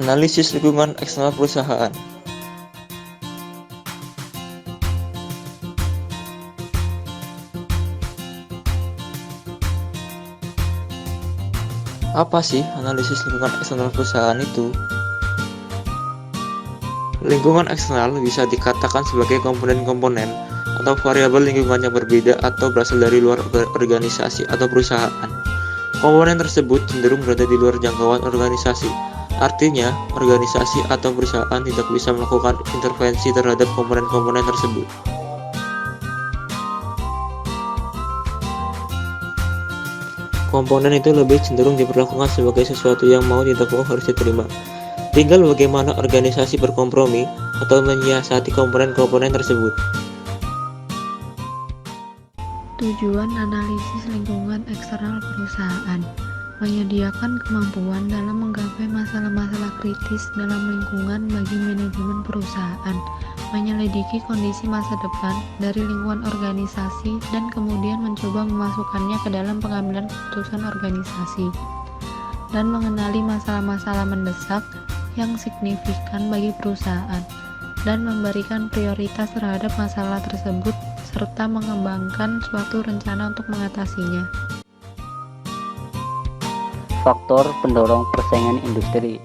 Analisis lingkungan eksternal perusahaan. Apa sih analisis lingkungan eksternal perusahaan itu? Lingkungan eksternal bisa dikatakan sebagai komponen-komponen atau variabel lingkungan yang berbeda atau berasal dari luar organisasi atau perusahaan. Komponen tersebut cenderung berada di luar jangkauan organisasi. Artinya, organisasi atau perusahaan tidak bisa melakukan intervensi terhadap komponen-komponen tersebut. Komponen itu lebih cenderung diperlakukan sebagai sesuatu yang mau tidak mau harus diterima. Tinggal bagaimana organisasi berkompromi atau menyiasati komponen-komponen tersebut. Tujuan analisis lingkungan eksternal perusahaan menyediakan kemampuan dalam menggapai masalah-masalah kritis dalam lingkungan bagi manajemen perusahaan, menyelidiki kondisi masa depan dari lingkungan organisasi dan kemudian mencoba memasukkannya ke dalam pengambilan keputusan organisasi, dan mengenali masalah-masalah mendesak yang signifikan bagi perusahaan, dan memberikan prioritas terhadap masalah tersebut serta mengembangkan suatu rencana untuk mengatasinya. Faktor pendorong persaingan industri.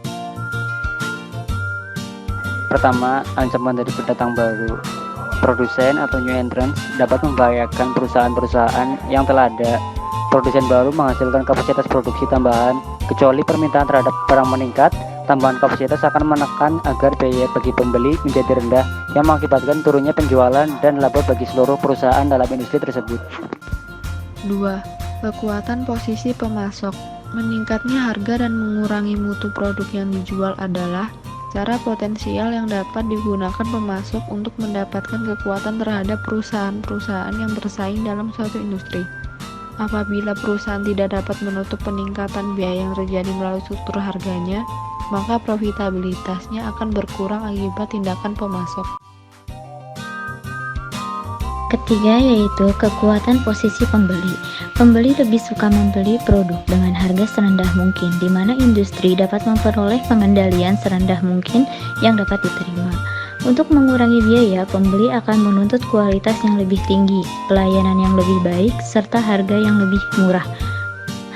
Pertama, ancaman dari pendatang baru. Produsen atau new entrants dapat membahayakan perusahaan-perusahaan yang telah ada. Produsen baru menghasilkan kapasitas produksi tambahan, kecuali permintaan terhadap barang meningkat. Tambahan kapasitas akan menekan agar biaya bagi pembeli menjadi rendah, yang mengakibatkan turunnya penjualan dan laba bagi seluruh perusahaan dalam industri tersebut. 2. Kekuatan posisi pemasok. Meningkatnya harga dan mengurangi mutu produk yang dijual adalah cara potensial yang dapat digunakan pemasok untuk mendapatkan kekuatan terhadap perusahaan-perusahaan yang bersaing dalam suatu industri. Apabila perusahaan tidak dapat menutup peningkatan biaya yang terjadi melalui struktur harganya, maka profitabilitasnya akan berkurang akibat tindakan pemasok. Ketiga yaitu kekuatan posisi pembeli. Pembeli lebih suka membeli produk dengan harga serendah mungkin, di mana industri dapat memperoleh pengendalian serendah mungkin yang dapat diterima. Untuk mengurangi biaya, pembeli akan menuntut kualitas yang lebih tinggi, pelayanan yang lebih baik, serta harga yang lebih murah.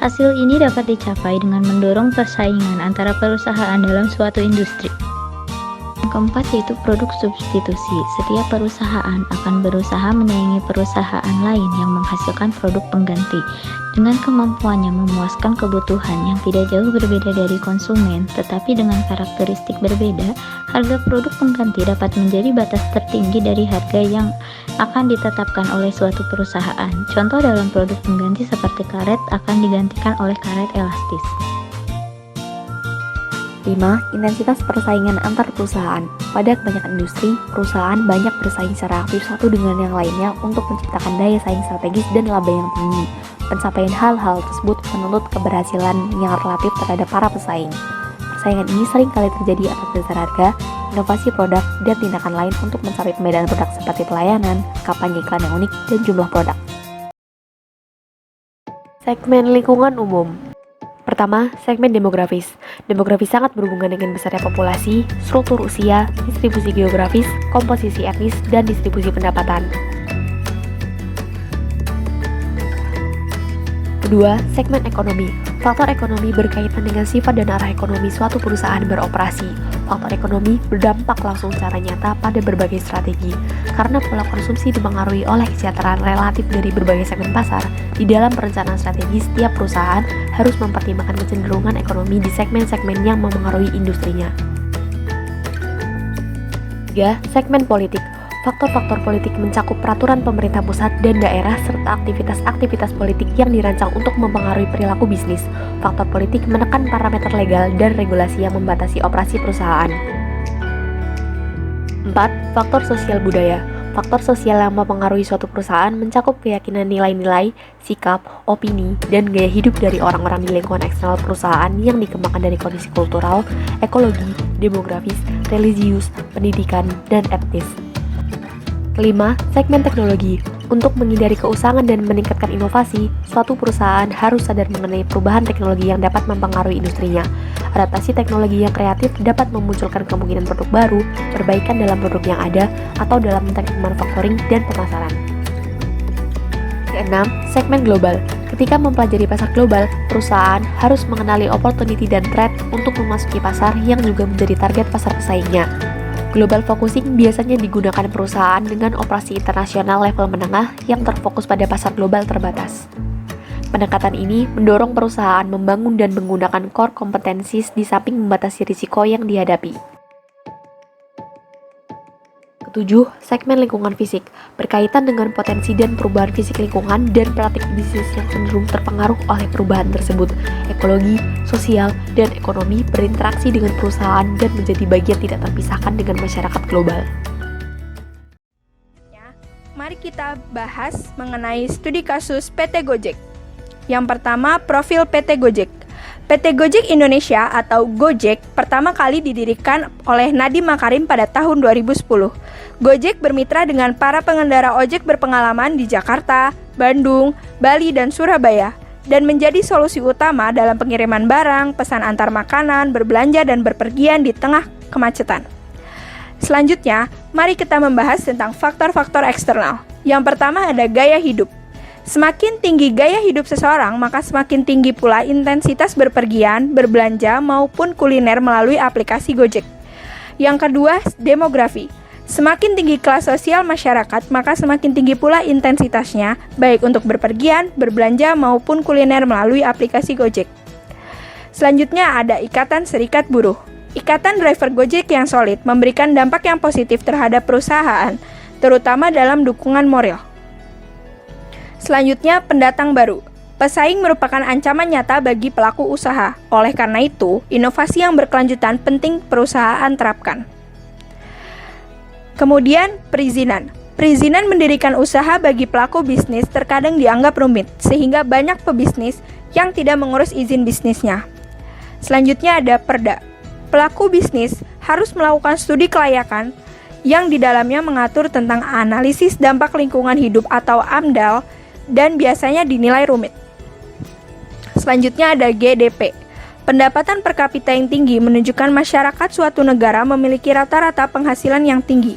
Hasil ini dapat dicapai dengan mendorong persaingan antara perusahaan dalam suatu industri. Yang keempat yaitu produk substitusi. Setiap perusahaan akan berusaha menyaingi perusahaan lain yang menghasilkan produk pengganti dengan kemampuannya memuaskan kebutuhan yang tidak jauh berbeda dari konsumen, tetapi dengan karakteristik berbeda. Harga produk pengganti dapat menjadi batas tertinggi dari harga yang akan ditetapkan oleh suatu perusahaan. Contoh dalam produk pengganti seperti karet akan digantikan oleh karet elastis. 5. Intensitas persaingan antar perusahaan. Pada kebanyakan industri, perusahaan banyak bersaing secara aktif satu dengan yang lainnya untuk menciptakan daya saing strategis dan laba yang tinggi. Pencapaian hal-hal tersebut menuntut keberhasilan yang relatif terhadap para pesaing. Persaingan ini sering kali terjadi atas dasar harga, inovasi produk, dan tindakan lain untuk mencapai perbedaan produk seperti pelayanan, kampanye iklan yang unik, dan jumlah produk. Segmen lingkungan umum. Pertama, segmen demografis. Demografis sangat berhubungan dengan besarnya populasi, struktur usia, distribusi geografis, komposisi etnis, dan distribusi pendapatan. Kedua, segmen ekonomi. Faktor ekonomi berkaitan dengan sifat dan arah ekonomi suatu perusahaan beroperasi. Faktor ekonomi berdampak langsung secara nyata pada berbagai strategi. Karena pola konsumsi dipengaruhi oleh kesejahteraan relatif dari berbagai segmen pasar, di dalam perencanaan strategi setiap perusahaan harus mempertimbangkan kecenderungan ekonomi di segmen-segmen yang memengaruhi industrinya. 3. Segmen politik. Faktor-faktor politik mencakup peraturan pemerintah pusat dan daerah serta aktivitas-aktivitas politik yang dirancang untuk mempengaruhi perilaku bisnis. Faktor politik menekan parameter legal dan regulasi yang membatasi operasi perusahaan. 4. Faktor sosial budaya. Faktor sosial yang mempengaruhi suatu perusahaan mencakup keyakinan nilai-nilai, sikap, opini, dan gaya hidup dari orang-orang di lingkungan eksternal perusahaan yang dikembangkan dari kondisi kultural, ekologi, demografis, religius, pendidikan, dan etnis. Kelima, segmen teknologi. Untuk menghindari keusangan dan meningkatkan inovasi, suatu perusahaan harus sadar mengenai perubahan teknologi yang dapat mempengaruhi industrinya. Adaptasi teknologi yang kreatif dapat memunculkan kemungkinan produk baru, perbaikan dalam produk yang ada, atau dalam teknik manufacturing dan pemasaran. Keenam, segmen global. Ketika mempelajari pasar global, perusahaan harus mengenali opportunity dan threat untuk memasuki pasar yang juga menjadi target pasar pesaingnya. Global focusing biasanya digunakan perusahaan dengan operasi internasional level menengah yang terfokus pada pasar global terbatas. Pendekatan ini mendorong perusahaan membangun dan menggunakan core competencies di samping membatasi risiko yang dihadapi. Ketujuh, segmen lingkungan fisik, berkaitan dengan potensi dan perubahan fisik lingkungan dan praktik bisnis yang cenderung terpengaruh oleh perubahan tersebut. Ekologi, sosial, dan ekonomi berinteraksi dengan perusahaan dan menjadi bagian tidak terpisahkan dengan masyarakat global. Mari kita bahas mengenai studi kasus PT Gojek. Yang pertama, profil PT Gojek. PT Gojek Indonesia atau Gojek pertama kali didirikan oleh Nadiem Makarim pada tahun 2010. Gojek bermitra dengan para pengendara ojek berpengalaman di Jakarta, Bandung, Bali, dan Surabaya, dan menjadi solusi utama dalam pengiriman barang, pesan antar makanan, berbelanja, dan berpergian di tengah kemacetan. Selanjutnya, mari kita membahas tentang faktor-faktor eksternal. Yang pertama ada gaya hidup. Semakin tinggi gaya hidup seseorang, maka semakin tinggi pula intensitas berpergian, berbelanja, maupun kuliner melalui aplikasi Gojek. Yang kedua, demografi. Semakin tinggi kelas sosial masyarakat, maka semakin tinggi pula intensitasnya, baik untuk berpergian, berbelanja, maupun kuliner melalui aplikasi Gojek. Selanjutnya ada ikatan serikat buruh. Ikatan driver Gojek yang solid memberikan dampak yang positif terhadap perusahaan, terutama dalam dukungan moral. Selanjutnya, pendatang baru. Pesaing merupakan ancaman nyata bagi pelaku usaha. Oleh karena itu, inovasi yang berkelanjutan penting perusahaan terapkan. Kemudian, perizinan. Perizinan mendirikan usaha bagi pelaku bisnis terkadang dianggap rumit, sehingga banyak pebisnis yang tidak mengurus izin bisnisnya. Selanjutnya ada perda. Pelaku bisnis harus melakukan studi kelayakan yang di dalamnya mengatur tentang analisis dampak lingkungan hidup atau AMDAL, dan biasanya dinilai rumit. Selanjutnya ada GDP. Pendapatan per kapita yang tinggi menunjukkan masyarakat suatu negara memiliki rata-rata penghasilan yang tinggi.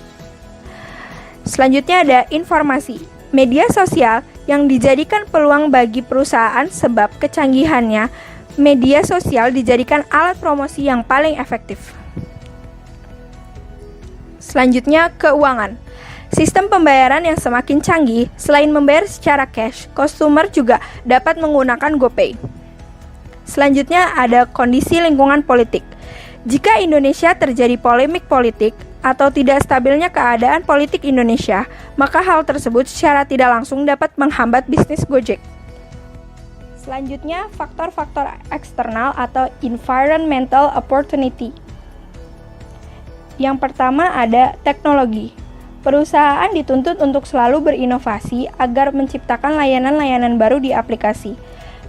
Selanjutnya ada informasi. Media sosial yang dijadikan peluang bagi perusahaan sebab kecanggihannya, media sosial dijadikan alat promosi yang paling efektif. Selanjutnya, keuangan. Sistem pembayaran yang semakin canggih, selain membayar secara cash, konsumer juga dapat menggunakan GoPay. Selanjutnya ada kondisi lingkungan politik. Jika Indonesia terjadi polemik politik atau tidak stabilnya keadaan politik Indonesia, maka hal tersebut secara tidak langsung dapat menghambat bisnis Gojek. Selanjutnya, faktor-faktor eksternal atau environmental opportunity. Yang pertama ada teknologi. Perusahaan dituntut untuk selalu berinovasi agar menciptakan layanan-layanan baru di aplikasi,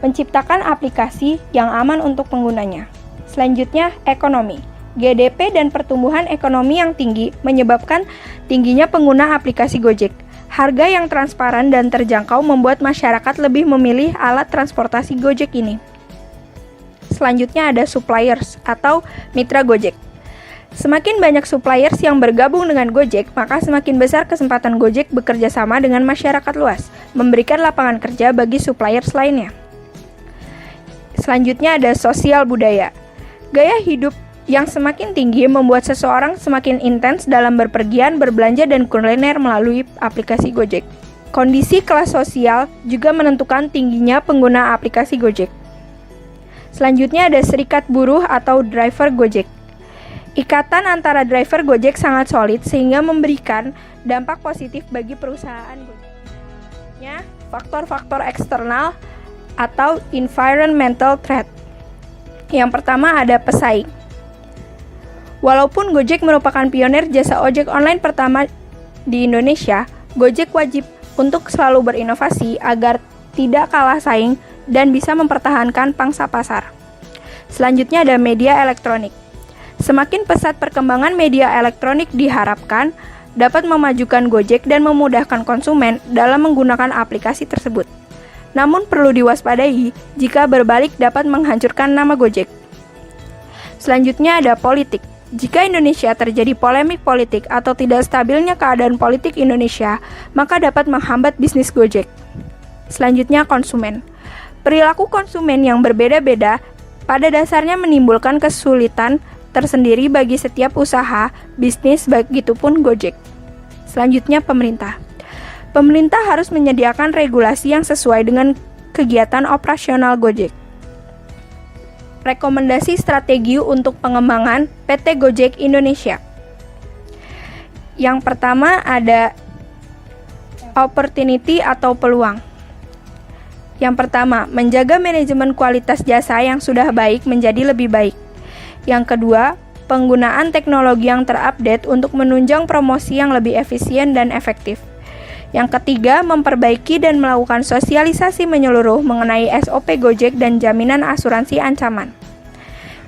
menciptakan aplikasi yang aman untuk penggunanya. Selanjutnya, ekonomi. GDP dan pertumbuhan ekonomi yang tinggi menyebabkan tingginya pengguna aplikasi Gojek. Harga yang transparan dan terjangkau membuat masyarakat lebih memilih alat transportasi Gojek ini. Selanjutnya ada suppliers atau mitra Gojek. Semakin banyak suppliers yang bergabung dengan Gojek, maka semakin besar kesempatan Gojek bekerja sama dengan masyarakat luas, memberikan lapangan kerja bagi suppliers lainnya. Selanjutnya ada sosial budaya. Gaya hidup yang semakin tinggi membuat seseorang semakin intens dalam berpergian, berbelanja, dan kuliner melalui aplikasi Gojek. Kondisi kelas sosial juga menentukan tingginya pengguna aplikasi Gojek. Selanjutnya ada serikat buruh atau driver Gojek. Ikatan antara driver Gojek sangat solid sehingga memberikan dampak positif bagi perusahaan Gojek. Faktor-faktor eksternal atau environmental threat. Yang pertama ada pesaing. Walaupun Gojek merupakan pionir jasa ojek online pertama di Indonesia, Gojek wajib untuk selalu berinovasi agar tidak kalah saing dan bisa mempertahankan pangsa pasar. Selanjutnya ada media elektronik. Semakin pesat perkembangan media elektronik diharapkan, dapat memajukan Gojek dan memudahkan konsumen dalam menggunakan aplikasi tersebut. Namun perlu diwaspadai jika berbalik dapat menghancurkan nama Gojek. Selanjutnya ada politik. Jika Indonesia terjadi polemik politik atau tidak stabilnya keadaan politik Indonesia, maka dapat menghambat bisnis Gojek. Selanjutnya konsumen. Perilaku konsumen yang berbeda-beda pada dasarnya menimbulkan kesulitan tersendiri bagi setiap usaha, bisnis, begitupun Gojek. Selanjutnya pemerintah. Pemerintah harus menyediakan regulasi yang sesuai dengan kegiatan operasional Gojek. Rekomendasi strategi untuk pengembangan PT Gojek Indonesia. Yang pertama ada opportunity atau peluang. Yang pertama, menjaga manajemen kualitas jasa yang sudah baik menjadi lebih baik. Yang kedua, penggunaan teknologi yang terupdate untuk menunjang promosi yang lebih efisien dan efektif. Yang ketiga, memperbaiki dan melakukan sosialisasi menyeluruh mengenai SOP Gojek dan jaminan asuransi ancaman.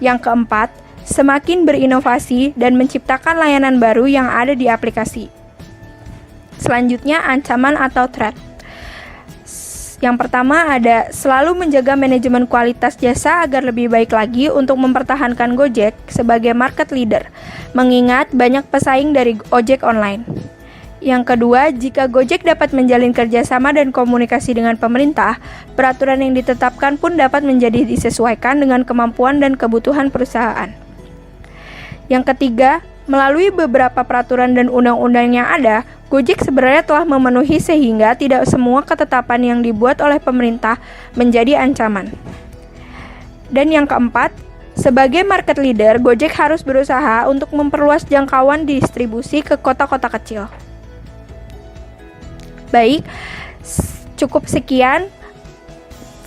Yang keempat, semakin berinovasi dan menciptakan layanan baru yang ada di aplikasi. Selanjutnya, ancaman atau threat. Yang pertama ada selalu menjaga manajemen kualitas jasa agar lebih baik lagi untuk mempertahankan Gojek sebagai market leader, mengingat banyak pesaing dari ojek online. Yang kedua, jika Gojek dapat menjalin kerjasama dan komunikasi dengan pemerintah, peraturan yang ditetapkan pun dapat menjadi disesuaikan dengan kemampuan dan kebutuhan perusahaan. Yang ketiga, melalui beberapa peraturan dan undang-undang yang ada, Gojek sebenarnya telah memenuhi sehingga tidak semua ketetapan yang dibuat oleh pemerintah menjadi ancaman. Dan yang keempat, sebagai market leader, Gojek harus berusaha untuk memperluas jangkauan distribusi ke kota-kota kecil. Baik, cukup sekian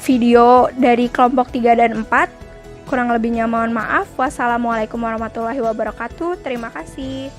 video dari kelompok 3 dan 4. Kurang lebihnya mohon maaf. Wassalamualaikum warahmatullahi wabarakatuh. Terima kasih.